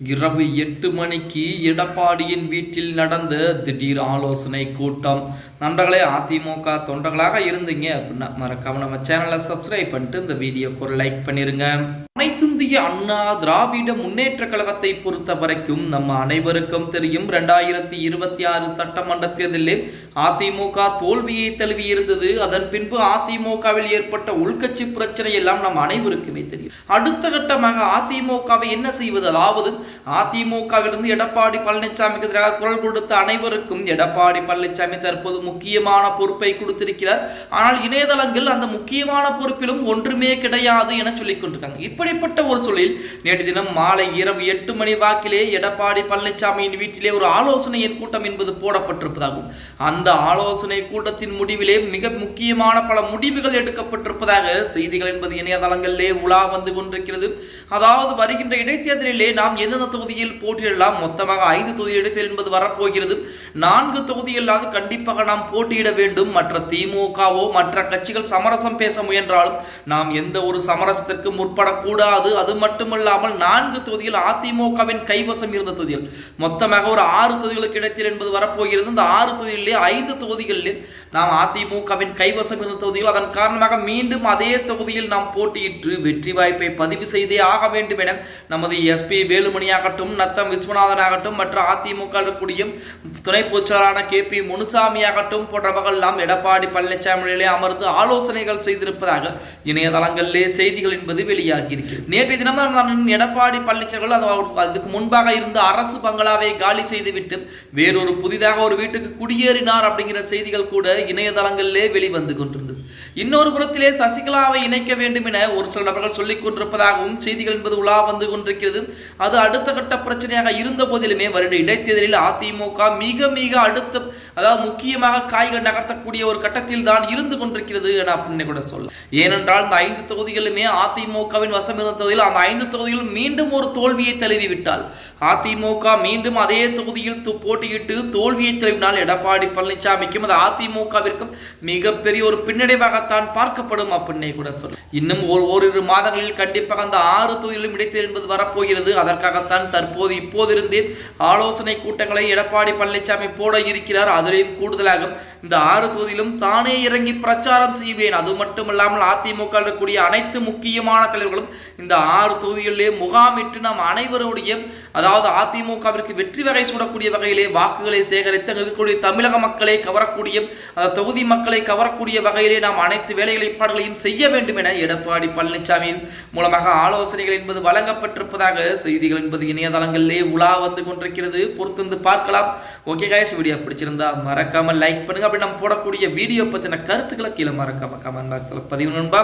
இரவு 8 மணிக்கு எடப்பாடியின் வீட்டில் நடந்த திடீர் ஆலோசனை கூட்டம். நண்பர்களே, அதிமுக தொண்டர்களாக இருந்தீங்க அப்படின்னா மறக்காம நம்ம சேனலை சப்ஸ்கிரைப் பண்ணிட்டு இந்த வீடியோக்கு ஒரு லைக் பண்ணிருங்க. அனைத்திந்திய அண்ணா திராவிட முன்னேற்ற கழகத்தை பொறுத்த வரைக்கும் நம்ம அனைவருக்கும் தெரியும், 2026 சட்டமன்ற தேர்தலில் அதிமுக தோல்வியை தழுவி இருந்தது. அதன் பின்பு அதிமுகவில் ஏற்பட்ட உள்கட்சி பிரச்சனை எல்லாம் நம்ம அனைவருக்குமே தெரியும். அடுத்த கட்டமாக அதிமுகவை என்ன செய்வது, அதாவது அதிமுகவிலிருந்து எடப்பாடி பழனிசாமிக்கு எதிராக குரல் கொடுத்த அனைவருக்கும் எடப்பாடி பழனிசாமி தற்போது முக்கியமான பொறுப்பை கொடுத்திருக்கிறார். ஆனால் இணையதளங்கள் அந்த முக்கியமான பொறுப்பிலும் ஒன்றுமே கிடையாது என சொல்லிக் கொண்டிருக்காங்க. இப்படிப்பட்ட ஒரு சூழலில் நேற்று தினம் மாலை இரவு 8 மணி வாக்கிலே எடப்பாடி பழனிசாமியின் வீட்டிலே ஒரு ஆலோசனையின் கூட்டம் என்பது போடப்பட்டிருப்பதாகும். அந்த ஆலோசனை கூட்டத்தின் முடிவிலே மிக முக்கியமான பல முடிவுகள் எடுக்கப்பட்டிருப்பதாக செய்திகள் என்பது இணையதளங்களிலே உலா வந்து கொண்டிருக்கிறது. அதாவது வருகின்ற இடைத்தேர்தலிலே நாம் எந்தெந்த தொகுதியில் போட்டியிடலாம், மொத்தமாக 5 தொகுதி இடைத்தேர்தல் என்பது வரப்போகிறது. 4 தொகுதியிலாவது கண்டிப்பாக நாம் போட்டியிட வேண்டும். மற்ற திமுகவோ மற்ற கட்சிகள் சமரசம் பேச முயன்றாலும் நாம் எந்த ஒரு சமரசத்திற்கு முற்படக்கூடாது. அது மட்டுமல்லாமல் 4 தொகுதியில் அதிமுகவின் கைவசம் இருந்த தொகுதிகள் மொத்தமாக ஒரு 6 தொகுதிகளுக்கு இடைத்தேர்தல் என்பது வரப்போகிறது. இந்த 6 தொகுதிகளிலே 5 தொகுதிகளிலே நாம் அதிமுகவின் கைவசம் இருந்த தொகுதிகள். அதன் காரணமாக மீண்டும் அதே தொகுதியில் நாம் போட்டியிட்டு வெற்றி வாய்ப்பை பதிவு செய்தே ஆக வேண்டும் என நமது எஸ்பி வேலுமணியாகட்டும், நத்தம் விஸ்வநாதனாகட்டும், மற்ற அதிமுக இருக்கக்கூடிய துணை பொதுச்செயலாளரான KP முனுசாமியாகட்டும் போன்றவர்கள் எல்லாம் எடப்பாடி பழனிசாமியிலே அமர்ந்து ஆலோசனைகள் செய்திருப்பதாக இணையதளங்களிலே செய்திகள் என்பது வெளியாகி இருக்கிறது. நேற்றைய தினம் எடப்பாடி பழனிசாமி அதுக்கு முன்பாக இருந்த அரசு பங்களாவை காலி செய்துவிட்டு வேறொரு புதிதாக ஒரு வீட்டுக்கு குடியேறினார் அப்படிங்கிற செய்திகள் கூட இணையதளங்களிலே வெளிவந்து கொண்டிருந்தது. இன்னொரு புறத்திலே சசிகலாவை இணைக்க வேண்டும் என ஒரு சில நபர்கள் சொல்லிக் கொண்டிருப்பதாகவும் செய்திகள் என்பது உலா வந்து கொண்டிருக்கிறது. அது அடுத்த கட்ட பிரச்சனையாக இருந்த போதிலுமே வருட இடைத்தேர்தலில் அதிமுக மிக மிக அடுத்த, அதாவது முக்கியமாக காய்கள் நகர்த்தக்கூடிய ஒரு கட்டத்தில் தான் இருந்து கொண்டிருக்கிறது என அப்படின்னு கூட சொல்ல. ஏனென்றால் இந்த 5 தொகுதிகளுமே அதிமுகவின் வசம் இருந்த தொகுதியில் அந்த 5 தொகுதிகளும் மீண்டும் ஒரு தோல்வியை தழுவி விட்டால் அதிமுக மீண்டும் அதே தொகுதியில் போட்டியிட்டு தோல்வியை தழுவினால் எடப்பாடி பழனிசாமிக்கும் அது அதிமுகவிற்கும் மிகப்பெரிய ஒரு பின்னடைவாகத்தான் பார்க்கப்படும் அப்படின்னே கூட சொல்ல. இன்னும் ஓரிரு மாதங்களில் கண்டிப்பாக அந்த 6 தொகுதியிலும் இடைத்தேர்தல் என்பது வரப்போகிறது. அதற்காகத்தான் தற்போது இப்போதிருந்தே ஆலோசனை கூட்டங்களை எடப்பாடி பழனிசாமி போட இருக்கிறார். அதிலும் கூடுதலாக இந்த 6 தொகுதியிலும் தானே இறங்கி பிரச்சாரம் செய்வேன். அது மட்டுமல்லாமல் அதிமுக இருக்கக்கூடிய அனைத்து முக்கியமான தலைவர்களும் இந்த 6 தொகுதிகளிலே முகாமிட்டு நாம் அனைவருடைய, அதாவது அதிமுகவிற்கு வெற்றி வகை சூடக்கூடிய வகையிலே வாக்குகளை சேகரித்து இருக்கக்கூடிய தமிழக மக்களை கவரக்கூடிய, தொகுதி மக்களை கவரக்கூடிய வகையிலே நாம் அனைத்து வேலைகளை ஏற்பாடுகளையும் செய்ய வேண்டும் என எடப்பாடி பழனிசாமியின் மூலமாக ஆலோசனைகள் என்பது வழங்கப்பட்டிருப்பதாக செய்திகள் என்பது இணையதளங்களிலே உலா வந்து கொண்டிருக்கிறது. பொறுத்து பார்க்கலாம். ஓகே கைஸ், வீடியோ பிடிச்சிருந்தா மறக்காம லைக் பண்ணுங்க. அப்படி நம்ம போடக்கூடிய வீடியோ பத்தின கருத்துக்களை கீழே மறக்காம கமெண்ட் பாக்ஸ்ல பதிவு நண்பா.